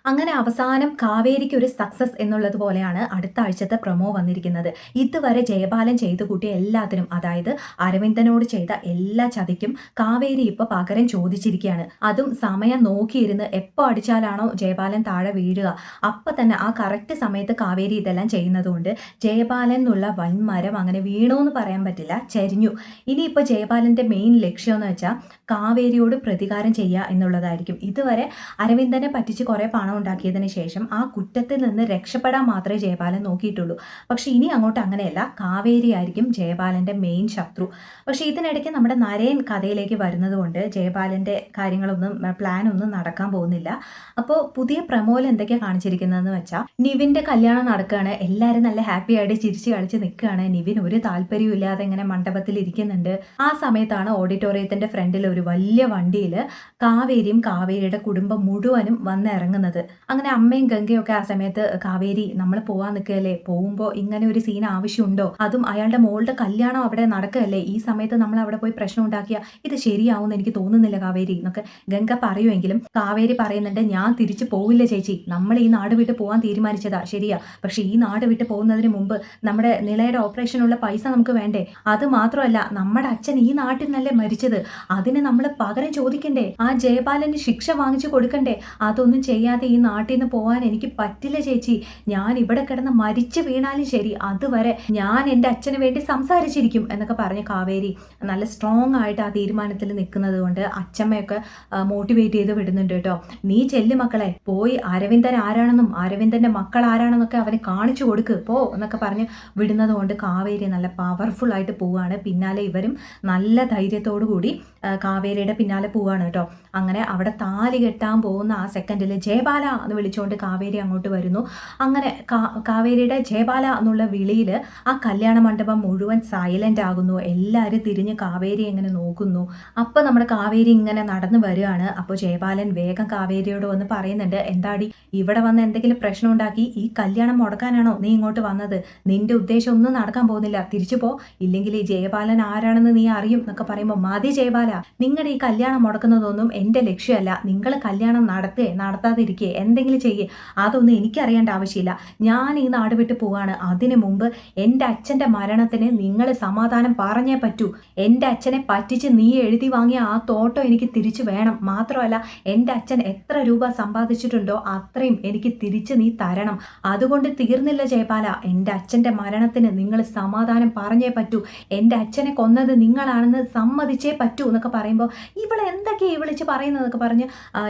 അങ്ങനെ അവസാനം കാവേരിക്ക് ഒരു സക്സസ് എന്നുള്ളത് പോലെയാണ് അടുത്ത ആഴ്ചത്തെ പ്രൊമോ വന്നിരിക്കുന്നത്. ഇതുവരെ ജയപാലൻ ചെയ്തു കൂട്ടിയ എല്ലാത്തിനും, അതായത് അരവിന്ദനോട് ചെയ്ത എല്ലാ ചതിക്കും കാവേരി ഇപ്പൊ പകരം ചോദിച്ചിരിക്കുകയാണ്. അതും സമയം നോക്കിയിരുന്ന് എപ്പോ അടിച്ചാലാണോ ജയപാലൻ താഴെ വീഴുക അപ്പൊ തന്നെ ആ കറക്റ്റ് സമയത്ത് കാവേരി ഇതെല്ലാം ചെയ്യുന്നതുകൊണ്ട് ജയപാലൻ എന്നുള്ള വൻമരം അങ്ങനെ വീണോന്ന് പറയാൻ പറ്റില്ല, ചരിഞ്ഞു. ഇനിയിപ്പോ ജയപാലന്റെ മെയിൻ ലക്ഷ്യം എന്ന് വെച്ചാൽ കാവേരിയോട് പ്രതികാരം ചെയ്യുക എന്നുള്ളതായിരിക്കും. ഇതുവരെ അരവിന്ദനെ പറ്റിച്ച് കുറെ പണം ഉണ്ടാക്കിയതിന് ശേഷം ആ കുറ്റത്തിൽ നിന്ന് രക്ഷപ്പെടാൻ മാത്രമേ ജയപാലൻ നോക്കിയിട്ടുള്ളൂ. പക്ഷെ ഇനി അങ്ങോട്ട് അങ്ങനെയല്ല, കാവേരി ആയിരിക്കും ജയപാലന്റെ മെയിൻ ശത്രു. പക്ഷെ ഇതിനിടയ്ക്ക് നമ്മുടെ നരേൻ കഥയിലേക്ക് വരുന്നത് കൊണ്ട് ജയപാലന്റെ കാര്യങ്ങളൊന്നും പ്ലാനൊന്നും നടക്കാൻ പോകുന്നില്ല. അപ്പോൾ പുതിയ പ്രമോയിൽ എന്തൊക്കെയാണ് കാണിച്ചിരിക്കുന്നതെന്ന് വെച്ചാൽ നിവിന്റെ കല്യാണം നടക്കുകയാണ്. എല്ലാവരും നല്ല ഹാപ്പി ആയിട്ട് ചിരിച്ച് കളിച്ച് നിൽക്കുകയാണ്. നിവിൻ ഒരു താല്പര്യവും ഇല്ലാതെ ഇങ്ങനെ മണ്ഡപത്തിൽ ഇരിക്കുന്നുണ്ട്. ആ സമയത്താണ് ഓഡിറ്റോറിയത്തിന്റെ ഫ്രണ്ടിൽ ഒരു വലിയ വണ്ടിയിൽ കാവേരിയും കാവേരിയുടെ കുടുംബം മുഴുവനും വന്നിറങ്ങുന്നത്. അങ്ങനെ അമ്മയും ഗംഗയും ഒക്കെ ആ സമയത്ത് കാവേരി നമ്മൾ പോവാൻ നിൽക്കുകയല്ലേ, പോകുമ്പോൾ ഇങ്ങനെ ഒരു സീൻ ആവശ്യമുണ്ടോ, അതും അയാളുടെ മോളുടെ കല്യാണം അവിടെ നടക്കുകയല്ലേ, ഈ സമയത്ത് നമ്മൾ അവിടെ പോയി പ്രശ്നം ഉണ്ടാക്കിയ ഇത് ശരിയാവുമെന്ന് എനിക്ക് തോന്നുന്നില്ല കാവേരി എന്നൊക്കെ ഗംഗ പറയുമെങ്കിലും കാവേരി പറയുന്നുണ്ട്, ഞാൻ തിരിച്ചു പോവില്ല ചേച്ചി, നമ്മൾ ഈ നാട് വിട്ട് പോകാൻ തീരുമാനിച്ചതാ ശരിയാ, പക്ഷെ ഈ നാട് വിട്ട് പോകുന്നതിന് മുമ്പ് നമ്മുടെ നിളയുടെ ഓപ്പറേഷനുള്ള പൈസ നമുക്ക് വേണ്ടേ, അത് മാത്രമല്ല നമ്മുടെ അച്ഛൻ ഈ നാട്ടിൽ നിന്നല്ലേ മരിച്ചത്, അതിന് നമ്മൾ പകരം ചോദിക്കണ്ടേ, ആ ജയപാലന് ശിക്ഷ വാങ്ങിച്ചു കൊടുക്കണ്ടേ, അതൊന്നും ചെയ്യാതെ ഈ നാട്ടിൽ നിന്ന് പോകാൻ എനിക്ക് പറ്റില്ല ചേച്ചി, ഞാൻ ഇവിടെ കിടന്ന് മരിച്ചു വീണാലും ശരി അതുവരെ ഞാൻ എൻ്റെ അച്ഛന് വേണ്ടി സംസാരിച്ചിരിക്കും എന്നൊക്കെ പറഞ്ഞ് കാവേരി നല്ല സ്ട്രോങ് ആയിട്ട് ആ തീരുമാനത്തിൽ നിൽക്കുന്നത് കൊണ്ട് അച്ഛമ്മയൊക്കെ മോട്ടിവേറ്റ് ചെയ്ത് വിടുന്നുണ്ട് കേട്ടോ. നീ ചെല്ലു മക്കളെ, പോയി അരവിന്ദൻ ആരാണെന്നും അരവിന്ദന്റെ മക്കൾ ആരാണെന്നൊക്കെ അവന് കാണിച്ചു കൊടുക്ക് പോ എന്നൊക്കെ പറഞ്ഞ് വിടുന്നത് കൊണ്ട് കാവേരി നല്ല പവർഫുൾ ആയിട്ട് പോവുകയാണ്. പിന്നാലെ ഇവരും നല്ല ധൈര്യത്തോടു കൂടി കാവേരിയുടെ പിന്നാലെ പോവുകയാണ് കേട്ടോ. അങ്ങനെ അവിടെ താലി കെട്ടാൻ പോകുന്ന ആ സെക്കൻഡിൽ ജയബാല എന്ന് വിളിച്ചുകൊണ്ട് കാവേരി അങ്ങോട്ട് വരുന്നു. അങ്ങനെ കാവേരിയുടെ ജയബാല എന്നുള്ള വിളിയിൽ ആ കല്യാണ മണ്ഡപം മുഴുവൻ സൈലന്റ് ആകുന്നു. എല്ലാവരും തിരിഞ്ഞ് കാവേരി എങ്ങനെ നോക്കുന്നു. അപ്പോൾ നമ്മുടെ കാവേരി ഇങ്ങനെ നടന്നു വരികയാണ്. അപ്പോൾ ജയപാലൻ വേഗം കാവേരിയോട് വന്ന് പറയുന്നുണ്ട്, എന്താടി ഇവിടെ വന്ന് എന്തെങ്കിലും പ്രശ്നം ഉണ്ടാക്കി ഈ കല്യാണം മുടക്കാനാണോ നീ ഇങ്ങോട്ട് വന്നത്, നിന്റെ ഉദ്ദേശം ഒന്നും നടക്കാൻ പോകുന്നില്ല, തിരിച്ചു പോ, ഇല്ലെങ്കിൽ ഈ ജയപാലൻ ആരാണെന്ന് നീ അറിയും എന്നൊക്കെ പറയുമ്പോൾ, മതി ജയപാല, നിങ്ങളുടെ ഈ കല്യാണം മുടക്കുന്നതൊന്നും എൻ്റെ ലക്ഷ്യമല്ല, നിങ്ങൾ കല്യാണം നടത്താതിരിക്കുക എന്തെങ്കിലും ചെയ്യേ, അതൊന്നും എനിക്കറിയേണ്ട ആവശ്യമില്ല, ഞാൻ ഈ നാട് വിട്ട് പോവാണ്. അതിനു മുമ്പ് എൻ്റെ അച്ഛൻ്റെ മരണത്തിന് നിങ്ങൾ സമാധാനം പറഞ്ഞേ പറ്റൂ. എൻ്റെ അച്ഛനെ പറ്റിച്ച് നീ എഴുതി വാങ്ങിയ ആ തോട്ടം എനിക്ക് തിരിച്ചു വേണം. മാത്രമല്ല എൻ്റെ അച്ഛൻ എത്ര രൂപ സമ്പാദിച്ചിട്ടുണ്ടോ അത്രയും എനിക്ക് തിരിച്ച് നീ തരണം. അതുകൊണ്ട് തീർന്നില്ല ജയപാല, എൻ്റെ അച്ഛൻ്റെ മരണത്തിന് നിങ്ങൾ സമാധാനം പറഞ്ഞേ പറ്റൂ. എൻ്റെ അച്ഛനെ കൊന്നത് നിങ്ങളാണെന്ന് സമ്മതിച്ചേ പറ്റൂ എന്നൊക്കെ പറയുമ്പോൾ, ഇവളെ എന്തൊക്കെയാണ് വിളിച്ച് പറയുന്നതൊക്കെ പറഞ്ഞ്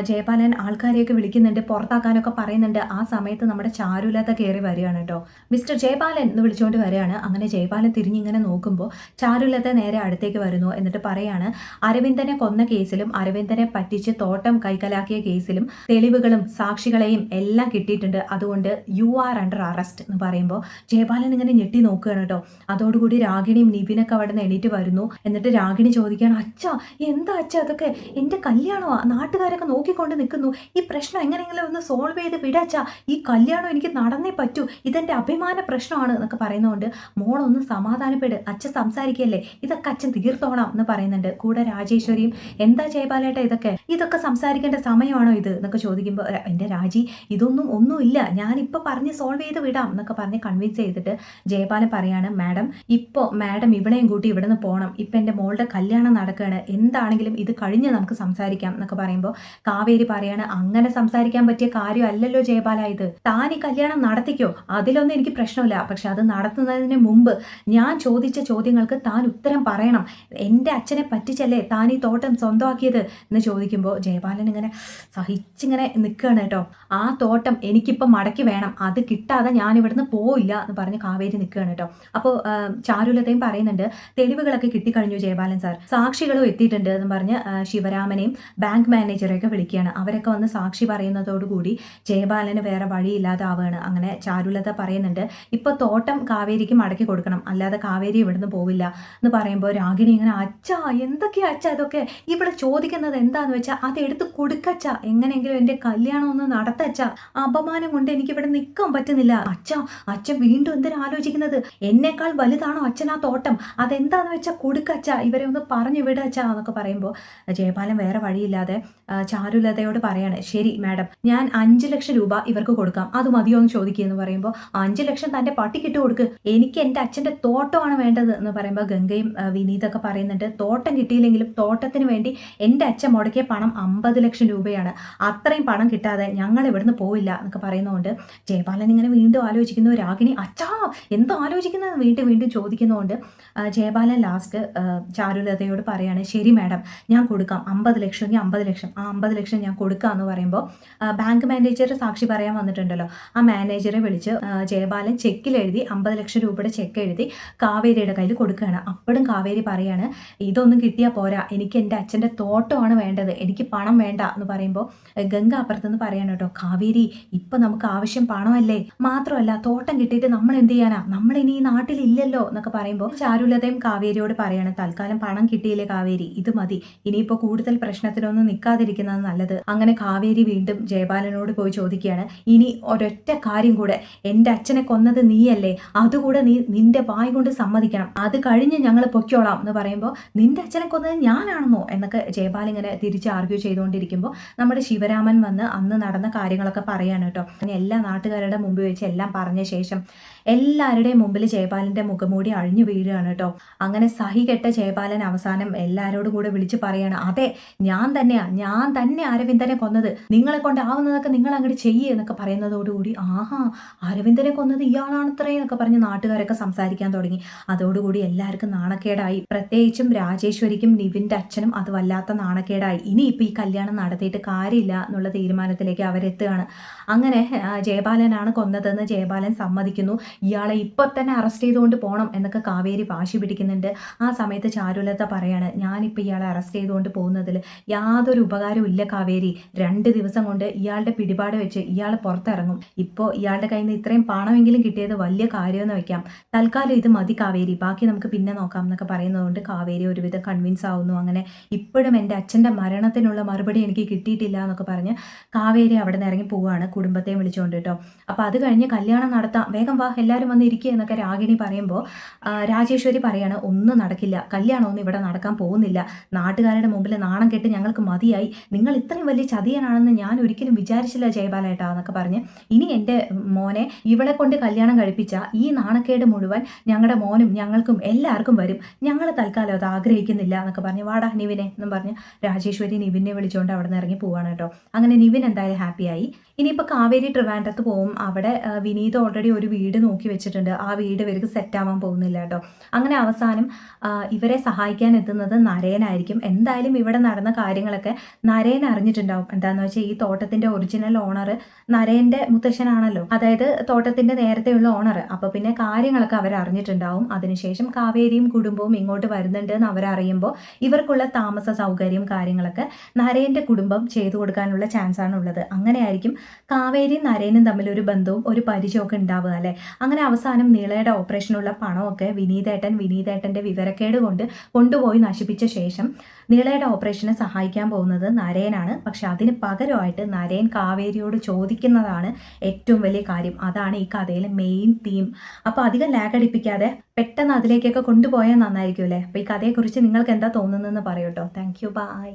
ജയപാലൻ ആൾക്കാരെയൊക്കെ വിളിക്കുന്നുണ്ട്, പുറത്താക്കാനൊക്കെ പറയുന്നുണ്ട്. ആ സമയത്ത് നമ്മുടെ ചാരുലത കയറി വരികയാണ് കേട്ടോ. മിസ്റ്റർ ജയപാലൻ എന്ന് വിളിച്ചുകൊണ്ട് വരികയാണ്. അങ്ങനെ ജയപാലൻ തിരിഞ്ഞിങ്ങനെ നോക്കുമ്പോൾ ചാരുലത നേരെ അടുത്തേക്ക് വരുന്നു. എന്നിട്ട് പറയാണ്, അരവിന്ദനെ കൊന്ന കേസിലും അരവിന്ദനെ പറ്റിച്ച് തോട്ടം കൈക്കലാക്കിയ കേസിലും തെളിവുകളും സാക്ഷികളെയും എല്ലാം കിട്ടിയിട്ടുണ്ട്, അതുകൊണ്ട് യു ആർ അണ്ടർ അറസ്റ്റ് എന്ന് പറയുമ്പോൾ ജയപാലൻ ഇങ്ങനെ ഞെട്ടി നോക്കുകയാണ് കേട്ടോ. അതോടുകൂടി രാഗിണിയും നിവിനൊക്കെ അവിടെ നിന്ന് എണീറ്റ് വരുന്നു. എന്നിട്ട് രാഗിണി ചോദിക്കുകയാണ്, അച്ഛാ എന്താ അച്ഛാ അതൊക്കെ, എൻ്റെ കല്യാണമാ, നാട്ടുകാരൊക്കെ നോക്കിക്കൊണ്ട് നിൽക്കുന്നു, ഈ പ്രശ്നം എങ്ങനെയെങ്കിലും ഒന്ന് സോൾവ് ചെയ്ത് വിടാച്ചാ, ഈ കല്യാണം എനിക്ക് നടന്നേ പറ്റൂ, ഇതെൻ്റെ അഭിമാന പ്രശ്നമാണ് എന്നൊക്കെ പറയുന്നതുകൊണ്ട്, മോളൊന്ന് സമാധാനപ്പെട്, അച്ഛൻ സംസാരിക്കല്ലേ, ഇതൊക്കെ അച്ഛൻ തീർത്തോളാം എന്ന് പറയുന്നുണ്ട്. കൂടെ രാജേശ്വരിയും, എന്താ ജയപാലേട്ട ഇതൊക്കെ സംസാരിക്കേണ്ട സമയമാണോ ഇത് എന്നൊക്കെ ചോദിക്കുമ്പോൾ, എൻ്റെ രാജി ഒന്നുമില്ല, ഞാനിപ്പോൾ പറഞ്ഞ് സോൾവ് ചെയ്ത് വിടാം എന്നൊക്കെ പറഞ്ഞ് കൺവിൻസ് ചെയ്തിട്ട് ജയപാലൻ പറയാണ്, മാഡം ഇവിടെയും കൂട്ടി ഇവിടെ നിന്ന് പോകണം, ഇപ്പം എൻ്റെ മോളുടെ കല്യാണം നടക്കുകയാണ്, എന്താണെങ്കിലും ഇത് കഴിഞ്ഞ് നമുക്ക് സംസാരിക്കാം എന്നൊക്കെ പറയുമ്പോൾ കാവേരി പറയാണ്, അങ്ങനെ സംസാരിക്കാൻ പറ്റിയ കാര്യമല്ലല്ലോ ജയപാല ഇത്, താൻ ഈ കല്യാണം നടത്തിക്കോ, അതിലൊന്നും എനിക്ക് പ്രശ്നമില്ല, പക്ഷെ അത് നടത്തുന്നതിന് മുമ്പ് ഞാൻ ചോദിച്ച ചോദ്യങ്ങൾക്ക് താൻ ഉത്തരം പറയണം, എൻ്റെ അച്ഛനെ പറ്റിച്ചല്ലേ താൻ ഈ തോട്ടം സ്വന്തമാക്കിയത് എന്ന് ചോദിക്കുമ്പോൾ ജയപാലൻ ഇങ്ങനെ സഹിച്ചിങ്ങനെ നിൽക്കുകയാണ് കേട്ടോ. ആ തോട്ടം എനിക്കിപ്പോൾ മടക്കി വേണം, അത് കിട്ടാതെ ഞാൻ ഇവിടുന്ന് പോയില്ല എന്ന് പറഞ്ഞ് കാവേരി നിൽക്കുകയാണ് കേട്ടോ. അപ്പോൾ ചാരുലതയും പറയുന്നുണ്ട്, തെളിവുകളൊക്കെ കിട്ടിക്കഴിഞ്ഞു ജയപാലൻ സാർ, സാക്ഷികളും എത്തിയിട്ടുണ്ട് എന്ന് പറഞ്ഞ് ശിവരാമനെയും ബാങ്ക് മാനേജറെയൊക്കെ വിളിക്കുകയാണ്. അവരൊക്കെ വന്ന് സാക്ഷി പറയുന്നതോടുകൂടി ജയപാലന് വേറെ വഴിയില്ലാതാവുകയാണ്. അങ്ങനെ ചാരുലത പറയുന്നുണ്ട്, ഇപ്പോൾ തോട്ടം കാവേരിക്ക് മടക്കി കൊടുക്കണം, അല്ലാതെ കാവേരി ഇവിടുന്ന് പോവില്ല എന്ന് പറയുമ്പോൾ രാഗിണി ഇങ്ങനെ, അച്ഛാ എന്തൊക്കെയാ അച്ഛാ ഇതൊക്കെ, ഇവിടെ ചോദിക്കുന്നത് എന്താന്ന് വെച്ചാൽ അത് എടുത്ത് കൊടുക്കച്ച, എങ്ങനെയെങ്കിലും എൻ്റെ കല്യാണം ഒന്ന് നടത്തച്ച, അപമാനം കൊണ്ട് എനിക്ക് ഇവിടെ നിൽക്കാൻ പറ്റുന്നില്ല, അച്ഛൻ വീണ്ടും എന്തിനാ ആലോചിക്കുന്നത്, എന്നേക്കാൾ വലുതാണോ അച്ഛൻ ആ തോട്ടം, അതെന്താന്ന് വെച്ചാൽ കൊടുക്കച്ച, ഇവരെ ഒന്ന് പറഞ്ഞു വിടച്ച എന്നൊക്കെ പറയുമ്പോൾ ജയപാലൻ വേറെ വഴിയില്ലാതെ ചാരുലതയോട് പറയാണ്, ശരി മാഡം, ഞാൻ 5 ലക്ഷം രൂപ ഇവർക്ക് കൊടുക്കാം, അത് മതിയോ എന്ന് ചോദിക്കുക എന്ന് പറയുമ്പോൾ 5 ലക്ഷം തന്റെ പട്ടിക്കിട്ട് കൊടുക്ക്, എനിക്ക് എൻ്റെ അച്ഛൻ്റെ തോട്ടമാണ് വേണ്ടത് എന്ന് പറയുമ്പോൾ ഗംഗയും വിനീതൊക്കെ പറയുന്നുണ്ട്, തോട്ടം കിട്ടിയില്ലെങ്കിലും തോട്ടത്തിന് വേണ്ടി എൻ്റെ അച്ഛൻ മുടക്കിയ പണം 50 ലക്ഷം രൂപയാണ്, അത്രയും പണം കിട്ടാതെ ഞങ്ങൾ ഇവിടുന്ന് പോവില്ല എന്നൊക്കെ പറയുന്നതുകൊണ്ട് ജയപാലൻ ഇങ്ങനെ വീണ്ടും ആലോചിക്കുന്നു. രാഗിണി അച്ഛാ എന്തോ ആലോചിക്കുന്നത് വീണ്ടും വീണ്ടും ചോദിക്കുന്നതുകൊണ്ട് ജയപാലൻ ലാസ്റ്റ് ചാരുലതയോട് പറയാണ്, ശരി മാഡം, ഞാൻ കൊടുക്കാം, 50 ലക്ഷമെങ്കിൽ 50 ലക്ഷം, ആ 50 ലക്ഷം ഞാൻ കൊടുക്കാം എന്ന് പറയുമ്പോൾ ബാങ്ക് മാനേജർ സാക്ഷി പറയാൻ വന്നിട്ടുണ്ടല്ലോ, ആ മാനേജറെ വിളിച്ച് ജയപാലൻ ചെക്കിൽ എഴുതി 50 ലക്ഷം രൂപയുടെ ചെക്ക് എഴുതി കാവേരിയുടെ കയ്യിൽ കൊടുക്കുകയാണ്. അപ്പോഴും കാവേരി പറയാണ്, ഇതൊന്നും കിട്ടിയാൽ പോരാ, എനിക്ക് എൻ്റെ അച്ഛൻ്റെ തോട്ടമാണ് വേണ്ടത്, എനിക്ക് പണം വേണ്ട എന്ന് പറയുമ്പോൾ ഗംഗ അപ്പുറത്തുനിന്ന് പറയാണ്, കേട്ടോ കാവേരി, ഇപ്പൊ നമുക്ക് ആവശ്യം പണമല്ലേ, മാത്രമല്ല തോട്ടം കിട്ടിയിട്ട് നമ്മൾ എന്ത് ചെയ്യാനാ, നമ്മൾ ഇനി ഈ നാട്ടിൽ ഇല്ലല്ലോ എന്നൊക്കെ പറയുമ്പോൾ ചാരുലതയും കാവേരിയോട് പറയാണ്, തൽക്കാലം പണം കിട്ടിയില്ലേ കാവേരി, ഇത് മതി, ഇനിയിപ്പോ കൂടുതൽ പ്രശ്നത്തിലൊന്നും നിൽക്കാതിരിക്കുന്നത് നല്ലത്. അങ്ങനെ കാവേരി വീണ്ടും ജയപാലനോട് പോയി ചോദിക്കുകയാണ്, ഇനി ഒരൊറ്റ കാര്യം കൂടെ, എൻ്റെ അച്ഛനെ കൊന്നത് നീയല്ലേ, അതുകൂടെ നീ നിന്റെ വായ് കൊണ്ട് സമ്മതിക്കണം, അത് കഴിഞ്ഞ് ഞങ്ങൾ പൊയ്ക്കോളാം എന്ന് പറയുമ്പോൾ നിന്റെ അച്ഛനെ കൊന്നത് ഞാനാണെന്നോ എന്നൊക്കെ ജയപാൽ ഇങ്ങനെ തിരിച്ച് ആർഗ്യൂ ചെയ്തുകൊണ്ടിരിക്കുമ്പോൾ നമ്മുടെ ശിവരാമൻ വന്ന് അന്ന് നടന്ന കാര്യങ്ങളൊക്കെ പറയാണ് കേട്ടോ. അങ്ങനെ എല്ലാ നാട്ടുകാരുടെ മുമ്പിൽ വെച്ച് എല്ലാം പറഞ്ഞ ശേഷം എല്ലാവരുടെയും മുമ്പിൽ ജയപാലന്റെ മുഖംമൂടി അഴിഞ്ഞു വീഴുകയാണ് കേട്ടോ. അങ്ങനെ സഹി കെട്ട ജയപാലൻ അവസാനം എല്ലാവരോടും കൂടെ വിളിച്ചു പറയാണ്, അതെ ഞാൻ തന്നെ അരവിന്ദനെ കൊന്നത്, നിങ്ങളെ കൊണ്ടാവുന്നതൊക്കെ നിങ്ങൾ അങ്ങോട്ട് ചെയ്യുക എന്നൊക്കെ പറയുന്നതോടുകൂടി ആഹാ അരവിന്ദനെ കൊന്നത് ഇയാളാണത്രേ എന്നൊക്കെ പറഞ്ഞ് നാട്ടുകാരൊക്കെ സംസാരിക്കാൻ തുടങ്ങി. അതോടുകൂടി എല്ലാവർക്കും നാണക്കേടായി, പ്രത്യേകിച്ചും രാജേശ്വരിക്കും നിവിന്റെ അച്ഛനും അത് വല്ലാത്ത നാണക്കേടായി. ഇനിയിപ്പോൾ ഈ കല്യാണം നടത്തിയിട്ട് കാര്യമില്ല എന്നുള്ള തീരുമാനത്തിലേക്ക് അവരെത്തുകയാണ്. അങ്ങനെ ജയപാലനാണ് കൊന്നതെന്ന് ജയപാലൻ സമ്മതിക്കുന്നു. ഇയാളെ ഇപ്പൊ തന്നെ അറസ്റ്റ് ചെയ്തുകൊണ്ട് പോകണം എന്നൊക്കെ കാവേരി വാശി പിടിക്കുന്നുണ്ട്. ആ സമയത്ത് ചാരുലത പറയാണ്, ഞാനിപ്പോൾ ഇയാളെ അറസ്റ്റ് ചെയ്തുകൊണ്ട് പോകുന്നതിൽ യാതൊരു ഉപകാരവും ഇല്ല കാവേരി, 2 ദിവസം കൊണ്ട് ഇയാളുടെ പിടിപാട് വെച്ച് ഇയാൾ പുറത്തിറങ്ങും, ഇപ്പോൾ ഇയാളുടെ കയ്യിൽ നിന്ന് ഇത്രയും പണമെങ്കിലും കിട്ടിയത് വലിയ കാര്യമെന്ന് വെക്കാം, തൽക്കാലം ഇത് മതി കാവേരി, ബാക്കി നമുക്ക് പിന്നെ നോക്കാം എന്നൊക്കെ പറയുന്നതുകൊണ്ട് കാവേരി ഒരുവിധം കൺവിൻസ് ആവുന്നു. അങ്ങനെ ഇപ്പോഴും എൻ്റെ അച്ഛൻ്റെ മരണത്തിനുള്ള മറുപടി എനിക്ക് കിട്ടിയിട്ടില്ല എന്നൊക്കെ പറഞ്ഞ് കാവേരി അവിടെ നിന്ന് ഇറങ്ങി പോവുകയാണ്, കുടുംബത്തെയും വിളിച്ചുകൊണ്ട് കേട്ടോ. അപ്പോൾ അത് കഴിഞ്ഞ് കല്യാണം നടത്താം, വേഗം വാ എല്ലാവരും വന്ന് ഇരിക്കുക എന്നൊക്കെ രാഗിണി പറയുമ്പോൾ രാജേശ്വരി പറയാണ്, ഒന്നും നടക്കില്ല, കല്യാണമൊന്നും ഇവിടെ നടക്കാൻ പോകുന്നില്ല, നാട്ടുകാരുടെ മുമ്പിൽ നാണം കെട്ട് ഞങ്ങൾക്ക് മതിയായി, നിങ്ങൾ ഇത്രയും വലിയ ചതിയനാണെന്ന് ഞാൻ ഒരിക്കലും വിചാരിച്ചില്ല ജയപാലേട്ടാ എന്നൊക്കെ പറഞ്ഞ്, ഇനി എൻ്റെ മോനെ ഇവളെ കൊണ്ട് കല്യാണം കഴിപ്പിച്ച ഈ നാണക്കേട് മുഴുവൻ ഞങ്ങളുടെ മോനും ഞങ്ങൾക്കും എല്ലാവർക്കും വരും, ഞങ്ങൾ തൽക്കാലം അത് ആഗ്രഹിക്കുന്നില്ല എന്നൊക്കെ പറഞ്ഞ്, വാടാ നിവിനെ എന്നും പറഞ്ഞ് രാജേശ്വരി നിവിനെ വിളിച്ചുകൊണ്ട് അവിടെ നിന്ന് ഇറങ്ങി പോവാണ് കേട്ടോ. അങ്ങനെ നിവിൻ എന്തായാലും ഹാപ്പിയായി. ഇനിയിപ്പോൾ കാവേരി ട്രിവാൻഡ്രത്ത് പോകും, അവിടെ വിനീത് ഓൾറെഡി ഒരു വീട് നോക്കി വെച്ചിട്ടുണ്ട്, ആ വീട് ഇവർക്ക് സെറ്റ് ആവാൻ പോകുന്നില്ല കേട്ടോ. അങ്ങനെ അവസാനം ഇവരെ സഹായിക്കാൻ എത്തുന്നത് നരേനായിരിക്കും. എന്തായാലും ഇവിടെ നടന്ന കാര്യങ്ങളൊക്കെ നരേൻ അറിഞ്ഞിട്ടുണ്ടാവും. എന്താണെന്ന് വെച്ചാൽ ഈ തോട്ടത്തിന്റെ ഒറിജിനൽ ഓണർ നരേന്റെ മുത്തശ്ശനാണല്ലോ, അതായത് തോട്ടത്തിന്റെ നേരത്തെയുള്ള ഓണർ. അപ്പോൾ പിന്നെ കാര്യങ്ങളൊക്കെ അവർ അറിഞ്ഞിട്ടുണ്ടാവും. അതിനുശേഷം കാവേരിയും കുടുംബവും ഇങ്ങോട്ട് വരുന്നുണ്ട് എന്ന് അവരറിയുമ്പോൾ ഇവർക്കുള്ള താമസ സൗകര്യം കാര്യങ്ങളൊക്കെ നരേന്റെ കുടുംബം ചെയ്തു കൊടുക്കാനുള്ള ചാൻസ് ആണ് ഉള്ളത്. അങ്ങനെയായിരിക്കും കാവേരിയും നരേനും തമ്മിൽ ഒരു ബന്ധവും ഒരു പരിചയമൊക്കെ ഉണ്ടാവുക അല്ലേ. അങ്ങനെ അവസാനം നീളയുടെ ഓപ്പറേഷനുള്ള പണമൊക്കെ വിനീതേട്ടന്റെ വിവരക്കേട് കൊണ്ട് കൊണ്ടുപോയി നശിപ്പിച്ച ശേഷം നീളയുടെ ഓപ്പറേഷനെ സഹായിക്കാൻ പോകുന്നത് നരേനാണ്. പക്ഷെ അതിന് പകരമായിട്ട് നരേൻ കാവേരിയോട് ചോദിക്കുന്നതാണ് ഏറ്റവും വലിയ കാര്യം. അതാണ് ഈ കഥയിലെ മെയിൻ തീം. അപ്പോൾ അധികം ലാഗ് അടിപ്പിക്കാതെ പെട്ടെന്ന് അതിലേക്കൊക്കെ കൊണ്ടുപോയാൽ നന്നായിരിക്കും അല്ലേ. അപ്പോൾ ഈ കഥയെക്കുറിച്ച് നിങ്ങൾക്ക് എന്താ തോന്നുന്നതെന്ന് പറയൂട്ടോ. Thank you, by.